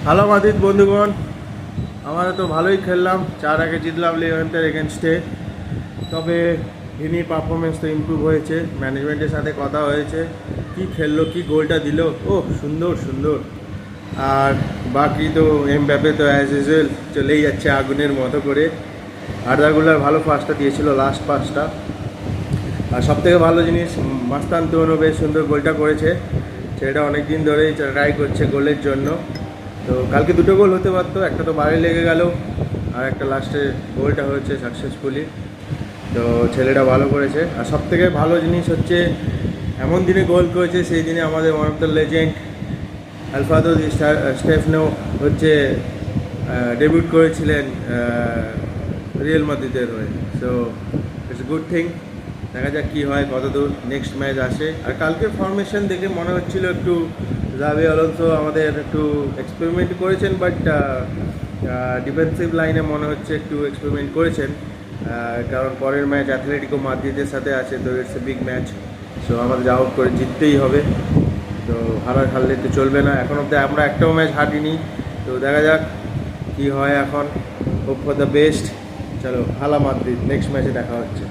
Hello মাদিদ বন্ধুগণ, আমরা তো ভালোই খেললাম, 4-1 জিতলাম লিভান্তের এগেনস্টে। তবে ভিনি পারফরমেন্স তো ইমপ্রুভ হয়েছে, ম্যানেজমেন্টের সাথে কথা হয়েছে, কি খেললো, কি গোলটা দিল, ও সুন্দর সুন্দর। আর বাকি তো এমবাপ্পে তো অ্যাজ ইউজুয়াল চলেই যাচ্ছে আগুনের মতো করে। আর্দাগুলার ভালো পাসটা দিয়েছিল, লাস্ট পাসটা। আর সবথেকে ভালো জিনিস, মাস্তান তুনও বেশ সুন্দর গোলটা করেছে। সেটা অনেক দিন ধরেই ট্রাই করছে গোলের জন্য। তো কালকে দুটো গোল হতে পারতো, একটা তো বাইরে লেগে গেল, আর একটা লাস্টে গোলটা হয়েছে সাকসেসফুলি। তো ছেলেটা ভালো করেছে। আর সবথেকে ভালো জিনিস হচ্ছে, এমন দিনে গোল করেছে সেই দিনে আমাদের ওয়ান অফ দ্য লেজেন্ড আলফাদো স্টেফনো হচ্ছে ডেবিউট করেছিলেন রিয়েল মাদ্রিদের হয়ে। So it's good thing. দেখা যাক কী হয়, কত দূর নেক্সট ম্যাচ আসে। আর কালকে ফরমেশন দেখে মনে হচ্ছিল একটু জাভি আলোনসো আমাদের একটু এক্সপেরিমেন্ট করেছেন, বাট ডিফেন্সিভ লাইনে মনে হচ্ছে একটু এক্সপেরিমেন্ট করেছেন। কারণ পরের ম্যাচ অ্যাথলেটিকো মাদ্রিদের সাথে আছে, তো it's a big match. So আমাদের যা হোক করে জিততেই হবে। তো হারলে তো চলবে না। এখন অব্দি আমরা একটাও ম্যাচ হারিনি। তো দেখা যাক কী হয় এখন। Hope for the best. চলো, হালা মাদ্রিদ, নেক্সট ম্যাচে দেখা হচ্ছে।